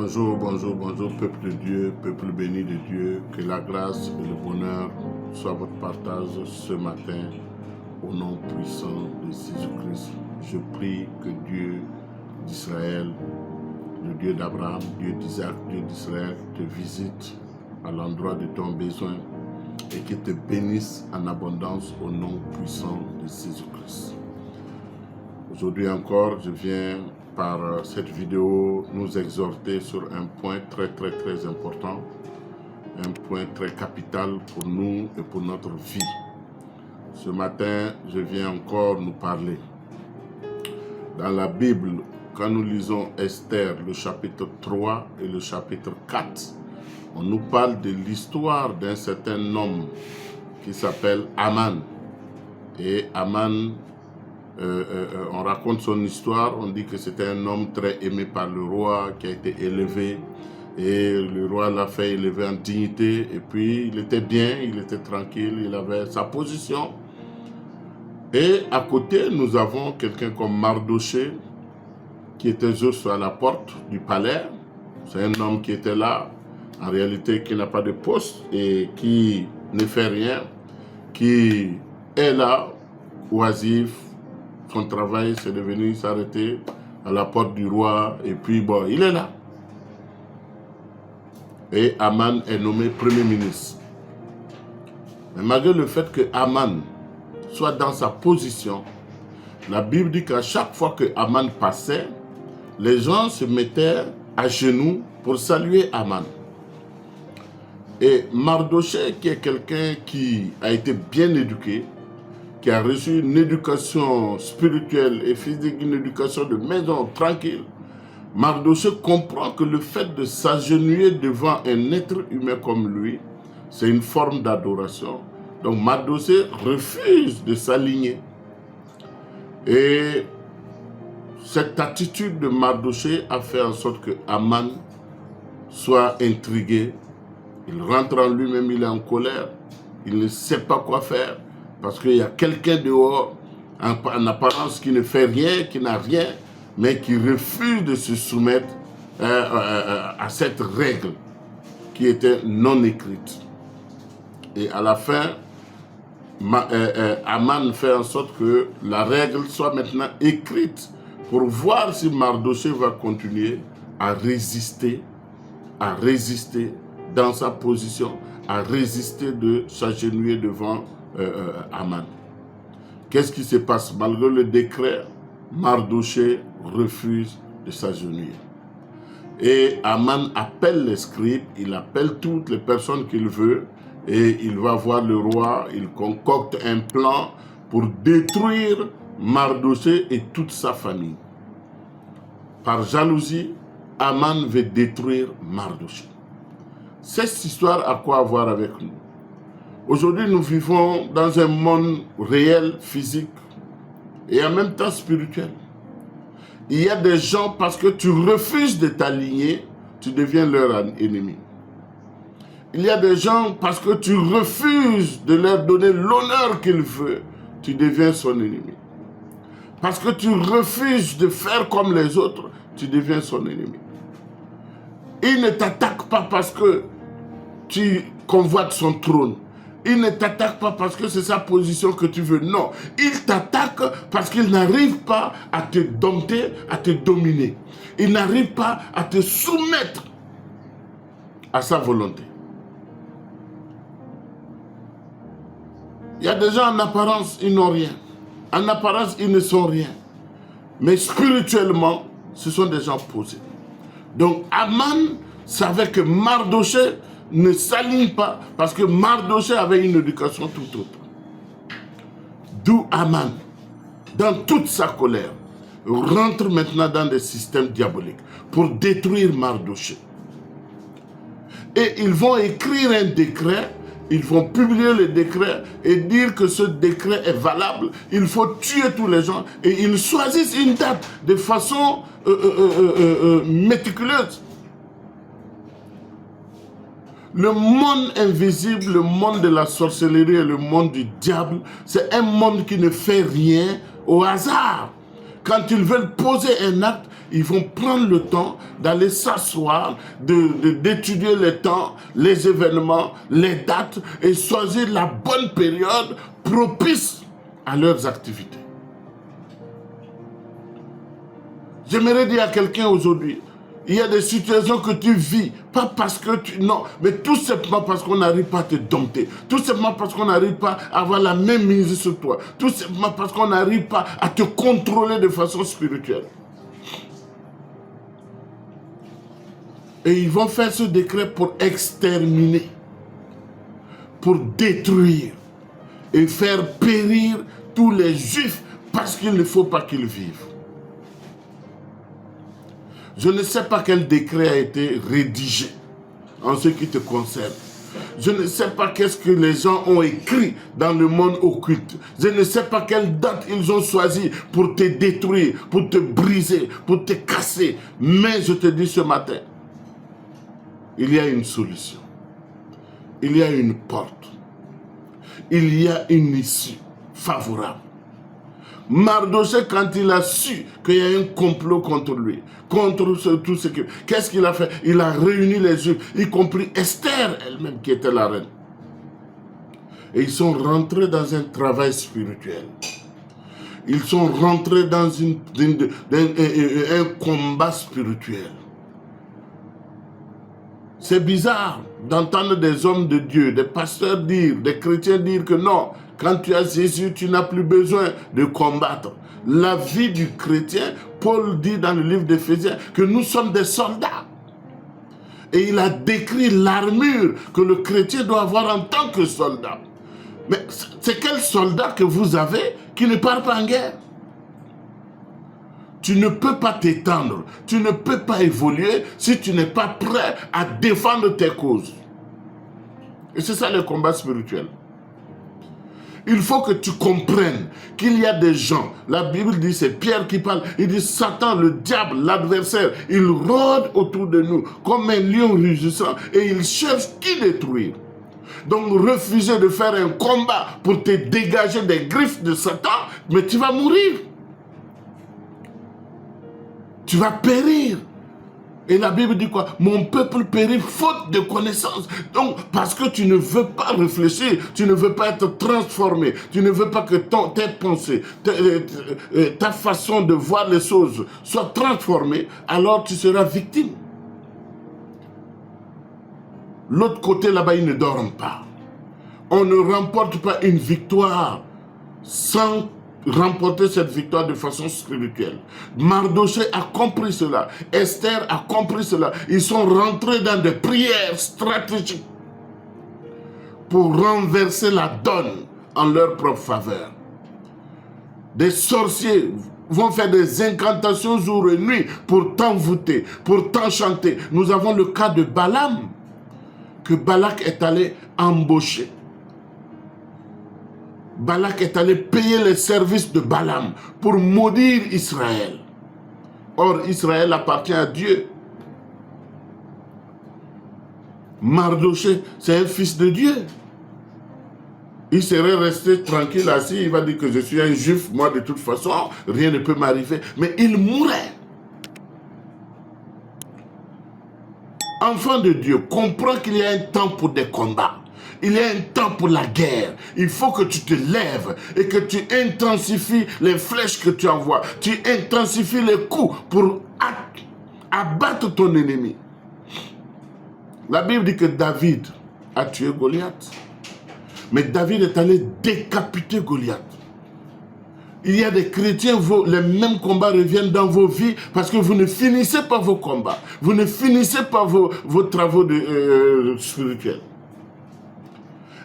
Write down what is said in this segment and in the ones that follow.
Bonjour, bonjour, bonjour, peuple de Dieu, peuple béni de Dieu. Que la grâce et le bonheur soient votre partage ce matin au nom puissant de Jésus-Christ. Je prie que Dieu d'Israël, le Dieu d'Abraham, Dieu d'Isaac, Dieu d'Israël, te visite à l'endroit de ton besoin et qu'il te bénisse en abondance au nom puissant de Jésus-Christ. Aujourd'hui encore, je viens par cette vidéo nous exhorter sur un point très important, un point très capital pour nous et pour notre vie. Ce matin, je viens encore nous parler. Dans la Bible, quand nous lisons Esther, le chapitre 3 et le chapitre 4, on nous parle de l'histoire d'un certain homme qui s'appelle Aman. Et Aman, on raconte son histoire, on dit que c'était un homme très aimé par le roi, qui a été élevé, et le roi l'a fait élever en dignité, et puis il était bien, il était tranquille, il avait sa position. Et à côté, nous avons quelqu'un comme Mardoché, qui était juste à la porte du palais. C'est un homme qui était là, en réalité qui n'a pas de poste, et qui ne fait rien, qui est là, oisif. Son travail, c'est de venir s'arrêter à la porte du roi. Et puis, bon, il est là. Et Aman est nommé Premier ministre. Mais malgré le fait que Aman soit dans sa position, la Bible dit qu'à chaque fois que Aman passait, les gens se mettaient à genoux pour saluer Aman. Et Mardoché, qui est quelqu'un qui a été bien éduqué, qui a reçu une éducation spirituelle et physique, une éducation de maison tranquille, Mardoché comprend que le fait de s'agenouiller devant un être humain comme lui, c'est une forme d'adoration. Donc Mardoché refuse de s'aligner. Et cette attitude de Mardoché a fait en sorte que Aman soit intrigué. Il rentre en lui-même, il est en colère, il ne sait pas quoi faire. Parce qu'il y a quelqu'un dehors, en apparence, qui ne fait rien, qui n'a rien, mais qui refuse de se soumettre à cette règle qui était non écrite. Et à la fin, Aman fait en sorte que la règle soit maintenant écrite pour voir si Mardoché va continuer à résister dans sa position, à résister de s'agenouiller devant Aman. Qu'est-ce qui se passe? Malgré le décret, Mardoché refuse de s'agenouiller. Et Aman appelle les scribes, il appelle toutes les personnes qu'il veut, et il va voir le roi, il concocte un plan pour détruire Mardoché et toute sa famille. Par jalousie, Aman veut détruire Mardoché. Cette histoire a quoi à voir avec nous? Aujourd'hui, nous vivons dans un monde réel, physique, et en même temps spirituel. Il y a des gens, parce que tu refuses de t'aligner, tu deviens leur ennemi. Il y a des gens, parce que tu refuses de leur donner l'honneur qu'ils veulent, tu deviens son ennemi. Parce que tu refuses de faire comme les autres, tu deviens son ennemi. Il ne t'attaque pas parce que tu convoites son trône. Il ne t'attaque pas parce que c'est sa position que tu veux. Non, il t'attaque parce qu'il n'arrive pas à te dompter, à te dominer. Il n'arrive pas à te soumettre à sa volonté. Il y a des gens en apparence, ils n'ont rien. En apparence, ils ne sont rien. Mais spirituellement, ce sont des gens posés. Donc, Aman savait que Mardoché ne s'aligne pas parce que Mardoché avait une éducation tout autre. D'où Aman, dans toute sa colère, rentre maintenant dans des systèmes diaboliques pour détruire Mardoché. Et ils vont écrire un décret, ils vont publier le décret et dire que ce décret est valable, il faut tuer tous les gens. Et ils choisissent une date de façon méticuleuse. Le monde invisible, le monde de la sorcellerie et le monde du diable, c'est un monde qui ne fait rien au hasard. Quand ils veulent poser un acte, ils vont prendre le temps d'aller s'asseoir, d'étudier les temps, les événements, les dates et choisir la bonne période propice à leurs activités. J'aimerais dire à quelqu'un aujourd'hui, il y a des situations que tu vis, pas parce que tu... Non, mais tout simplement parce qu'on n'arrive pas à te dompter. Tout simplement parce qu'on n'arrive pas à avoir la même mise sur toi. Tout simplement parce qu'on n'arrive pas à te contrôler de façon spirituelle. Et ils vont faire ce décret pour exterminer, pour détruire et faire périr tous les Juifs parce qu'il ne faut pas qu'ils vivent. Je ne sais pas quel décret a été rédigé en ce qui te concerne. Je ne sais pas qu'est-ce que les gens ont écrit dans le monde occulte. Je ne sais pas quelle date ils ont choisi pour te détruire, pour te briser, pour te casser. Mais je te dis ce matin, il y a une solution. Il y a une porte. Il y a une issue favorable. Mardochée, quand il a su qu'il y a un complot contre lui, contre tout ce que... Qu'est-ce qu'il a fait? Il a réuni les Juifs, y compris Esther elle-même qui était la reine. Et ils sont rentrés dans un travail spirituel. Ils sont rentrés dans un combat spirituel. C'est bizarre d'entendre des hommes de Dieu, des pasteurs dire, des chrétiens dire que non, quand tu as Jésus, tu n'as plus besoin de combattre. La vie du chrétien, Paul dit dans le livre d'Éphésiens que nous sommes des soldats. Et il a décrit l'armure que le chrétien doit avoir en tant que soldat. Mais c'est quel soldat que vous avez qui ne part pas en guerre? Tu ne peux pas t'étendre, tu ne peux pas évoluer si tu n'es pas prêt à défendre tes causes. Et c'est ça le combat spirituel. Il faut que tu comprennes qu'il y a des gens, la Bible dit, c'est Pierre qui parle, il dit Satan, le diable, l'adversaire, il rôde autour de nous comme un lion rugissant et il cherche qui détruire. Donc refuser de faire un combat pour te dégager des griffes de Satan, mais tu vas mourir. Tu vas périr. Et la Bible dit quoi? Mon peuple périt faute de connaissance. Donc, parce que tu ne veux pas réfléchir, tu ne veux pas être transformé, tu ne veux pas que tes pensées, ta façon de voir les choses soit transformée, alors tu seras victime. L'autre côté là-bas, ils ne dorment pas. On ne remporte pas une victoire sans remporter cette victoire de façon spirituelle. Mardochée a compris cela. Esther a compris cela. Ils sont rentrés dans des prières stratégiques pour renverser la donne en leur propre faveur. Des sorciers vont faire des incantations jour et nuit pour t'envoûter, pour t'enchanter. Nous avons le cas de Balaam, que Balak est allé embaucher. Balak est allé payer les services de Balaam pour maudire Israël. Or, Israël appartient à Dieu. Mardochée, c'est un fils de Dieu. Il serait resté tranquille assis, il va dire que je suis un juif, moi de toute façon, rien ne peut m'arriver. Mais il mourrait. Enfant de Dieu, comprends qu'il y a un temps pour des combats. Il y a un temps pour la guerre. Il faut que tu te lèves et que tu intensifies les flèches que tu envoies. Tu intensifies les coups pour abattre ton ennemi. La Bible dit que David a tué Goliath. Mais David est allé décapiter Goliath. Il y a des chrétiens, les mêmes combats reviennent dans vos vies parce que vous ne finissez pas vos combats. Vous ne finissez pas vos travaux spirituels.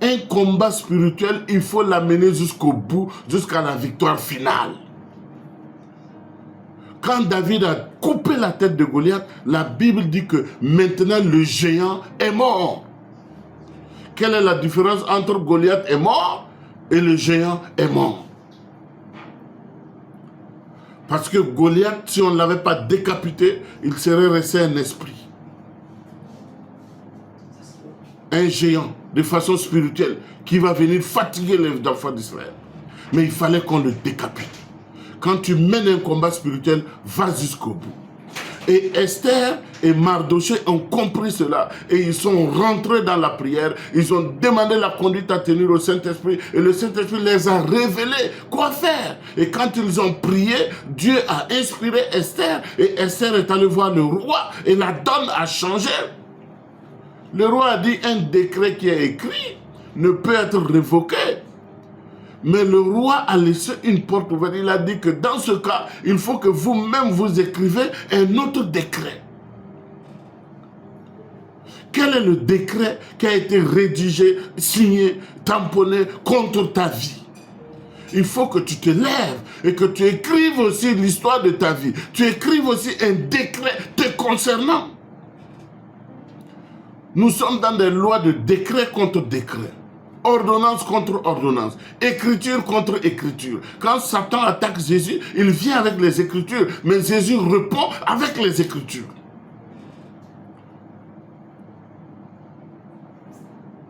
Un combat spirituel, il faut l'amener jusqu'au bout, jusqu'à la victoire finale. Quand David a coupé la tête de Goliath, la Bible dit que maintenant le géant est mort. Quelle est la différence entre Goliath est mort et le géant est mort? Parce que Goliath, si on ne l'avait pas décapité, il serait resté un esprit. Un géant, de façon spirituelle, qui va venir fatiguer les enfants d'Israël. Mais il fallait qu'on le décapite. Quand tu mènes un combat spirituel, va jusqu'au bout. Et Esther et Mardoché ont compris cela. Et ils sont rentrés dans la prière. Ils ont demandé la conduite à tenir au Saint-Esprit. Et le Saint-Esprit les a révélé quoi faire. Et quand ils ont prié, Dieu a inspiré Esther. Et Esther est allée voir le roi. Et la donne a changé. Le roi a dit, un décret qui est écrit ne peut être révoqué. Mais le roi a laissé une porte ouverte. Il a dit que dans ce cas, il faut que vous-même vous écrivez un autre décret. Quel est le décret qui a été rédigé, signé, tamponné contre ta vie? Il faut que tu te lèves et que tu écrives aussi l'histoire de ta vie. Tu écrives aussi un décret te concernant. Nous sommes dans des lois de décret contre décret. Ordonnance contre ordonnance, écriture contre écriture. Quand Satan attaque Jésus, il vient avec les écritures, mais Jésus répond avec les écritures.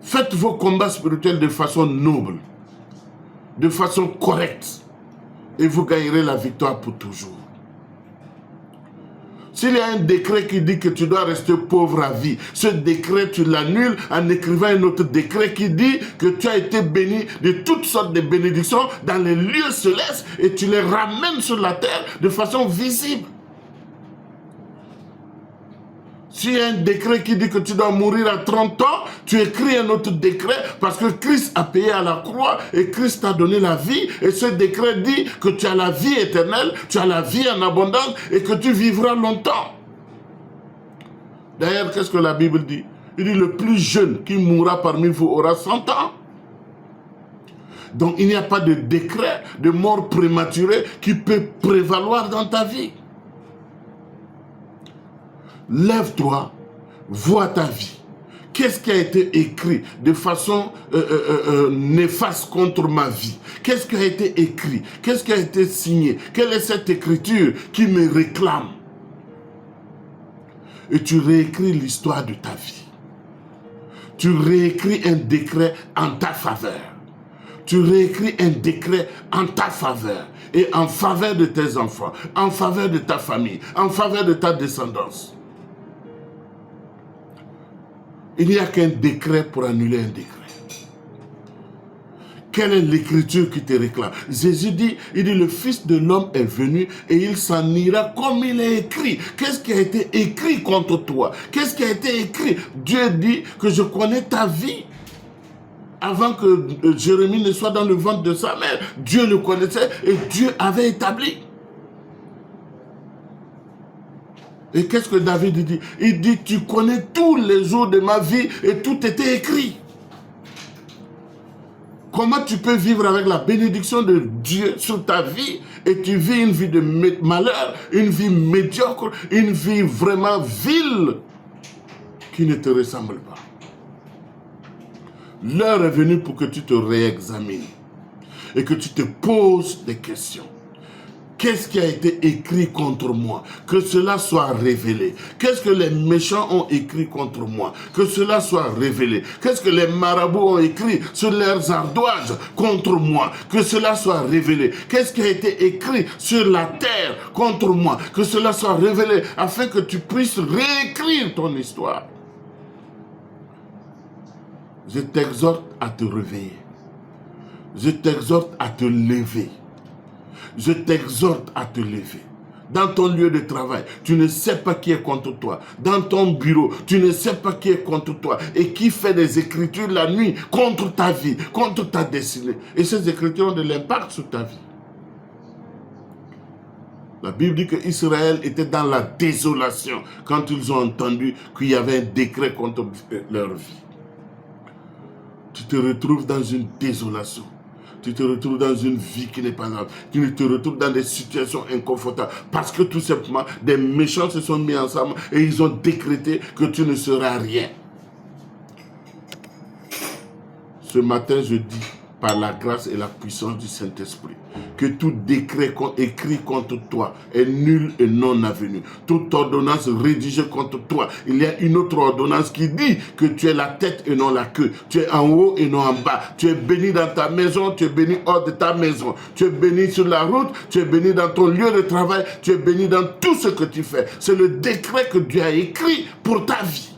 Faites vos combats spirituels de façon noble, de façon correcte, et vous gagnerez la victoire pour toujours. S'il y a un décret qui dit que tu dois rester pauvre à vie, ce décret, tu l'annules en écrivant un autre décret qui dit que tu as été béni de toutes sortes de bénédictions dans les lieux célestes et tu les ramènes sur la terre de façon visible. S'il y a un décret qui dit que tu dois mourir à 30 ans, tu écris un autre décret parce que Christ a payé à la croix et Christ t'a donné la vie. Et ce décret dit que tu as la vie éternelle, tu as la vie en abondance et que tu vivras longtemps. D'ailleurs, qu'est-ce que la Bible dit? Il dit le plus jeune qui mourra parmi vous aura 100 ans. Donc il n'y a pas de décret de mort prématurée qui peut prévaloir dans ta vie. Lève-toi, vois ta vie. Qu'est-ce qui a été écrit de façon néfaste contre ma vie? Qu'est-ce qui a été écrit? Qu'est-ce qui a été signé? Quelle est cette écriture qui me réclame? Et tu réécris l'histoire de ta vie. Tu réécris un décret en ta faveur. Tu réécris un décret en ta faveur et en faveur de tes enfants, en faveur de ta famille, en faveur de ta descendance. Il n'y a qu'un décret pour annuler un décret. Quelle est l'écriture qui te réclame? Jésus dit, il dit, le Fils de l'homme est venu et il s'en ira comme il est écrit. Qu'est-ce qui a été écrit contre toi? Qu'est-ce qui a été écrit? Dieu dit que je connais ta vie. Avant que Jérémie ne soit dans le ventre de sa mère, Dieu le connaissait et Dieu avait établi. Et qu'est-ce que David dit? Il dit, tu connais tous les jours de ma vie et tout était écrit. Comment tu peux vivre avec la bénédiction de Dieu sur ta vie et tu vis une vie de malheur, une vie médiocre, une vie vraiment vile qui ne te ressemble pas? L'heure est venue pour que tu te réexamines et que tu te poses des questions. Qu'est-ce qui a été écrit contre moi? Que cela soit révélé. Qu'est-ce que les méchants ont écrit contre moi? Que cela soit révélé. Qu'est-ce que les marabouts ont écrit sur leurs ardoises contre moi? Que cela soit révélé. Qu'est-ce qui a été écrit sur la terre contre moi? Que cela soit révélé afin que tu puisses réécrire ton histoire. Je t'exhorte à te réveiller. Je t'exhorte à te lever. Je t'exhorte à te lever. Dans ton lieu de travail, tu ne sais pas qui est contre toi. Dans ton bureau, tu ne sais pas qui est contre toi. Et qui fait des écritures la nuit contre ta vie, contre ta destinée. Et ces écritures ont de l'impact sur ta vie. La Bible dit qu'Israël était dans la désolation quand ils ont entendu qu'il y avait un décret contre leur vie. Tu te retrouves dans une désolation. Tu te retrouves dans une vie qui n'est pas grave. Tu te retrouves dans des situations inconfortables. Parce que tout simplement, des méchants se sont mis ensemble et ils ont décrété que tu ne seras rien. Ce matin, je dis par la grâce et la puissance du Saint-Esprit, que tout décret écrit contre toi est nul et non avenu. Toute ordonnance rédigée contre toi, il y a une autre ordonnance qui dit que tu es la tête et non la queue. Tu es en haut et non en bas. Tu es béni dans ta maison, tu es béni hors de ta maison. Tu es béni sur la route, tu es béni dans ton lieu de travail, tu es béni dans tout ce que tu fais. C'est le décret que Dieu a écrit pour ta vie.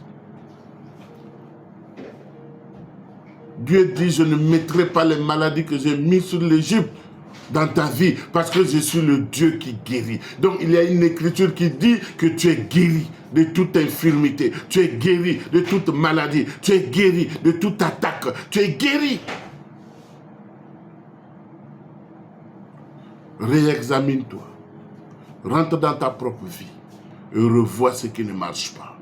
Dieu dit, je ne mettrai pas les maladies que j'ai mises sur l'Égypte dans ta vie, parce que je suis le Dieu qui guérit. Donc il y a une écriture qui dit que tu es guéri de toute infirmité, tu es guéri de toute maladie, tu es guéri de toute attaque, tu es guéri. Réexamine-toi, rentre dans ta propre vie et revois ce qui ne marche pas.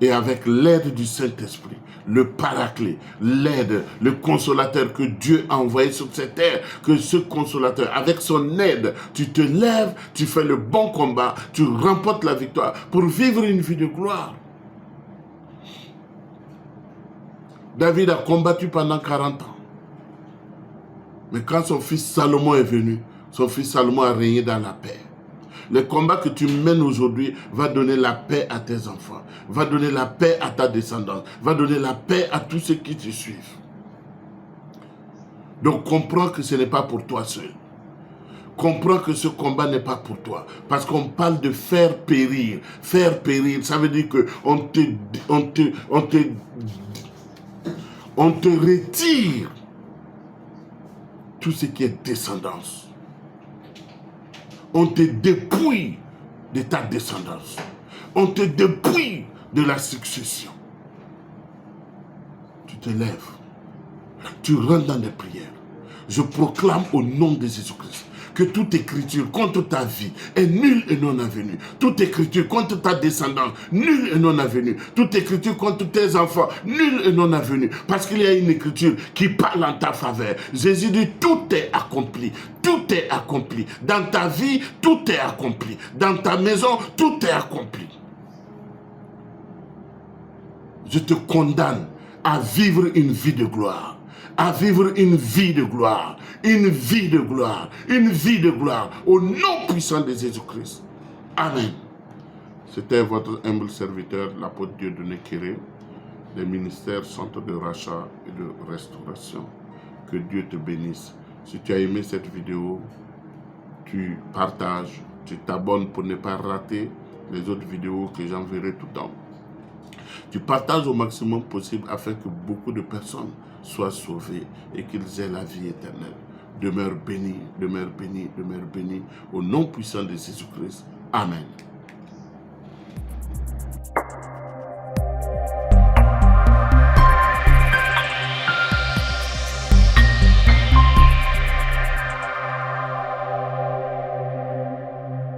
Et avec l'aide du Saint-Esprit, le paraclet, l'aide, le consolateur que Dieu a envoyé sur cette terre, que ce consolateur, avec son aide, tu te lèves, tu fais le bon combat, tu remportes la victoire pour vivre une vie de gloire. David a combattu pendant 40 ans. Mais quand son fils Salomon est venu, son fils Salomon a régné dans la paix. Le combat que tu mènes aujourd'hui va donner la paix à tes enfants, va donner la paix à ta descendance, va donner la paix à tous ceux qui te suivent. Donc comprends que ce n'est pas pour toi seul. Comprends que ce combat n'est pas pour toi. Parce qu'on parle de faire périr. Faire périr, ça veut dire qu'on te retire tout ce qui est descendance. On te dépouille de ta descendance. On te dépouille de la succession. Tu te lèves. Tu rentres dans des prières. Je proclame au nom de Jésus-Christ que toute écriture contre ta vie est nulle et non avenue. Toute écriture contre ta descendance, nulle et non avenue. Toute écriture contre tes enfants, nulle et non avenue. Parce qu'il y a une écriture qui parle en ta faveur. Jésus dit, tout est accompli. Tout est accompli. Dans ta vie, tout est accompli. Dans ta maison, tout est accompli. Je te condamne à vivre une vie de gloire. À vivre une vie de gloire, une vie de gloire, une vie de gloire, au nom puissant de Jésus-Christ. Amen. C'était votre humble serviteur, l'apôtre Dieudonné Kéré, des ministères Centre de Rachat et de Restauration. Que Dieu te bénisse. Si tu as aimé cette vidéo, tu partages, tu t'abonnes pour ne pas rater les autres vidéos que j'enverrai tout le temps. Tu partages au maximum possible afin que beaucoup de personnes soient sauvées et qu'ils aient la vie éternelle. Demeure béni, demeure béni, demeure béni. Au nom puissant de Jésus-Christ. Amen.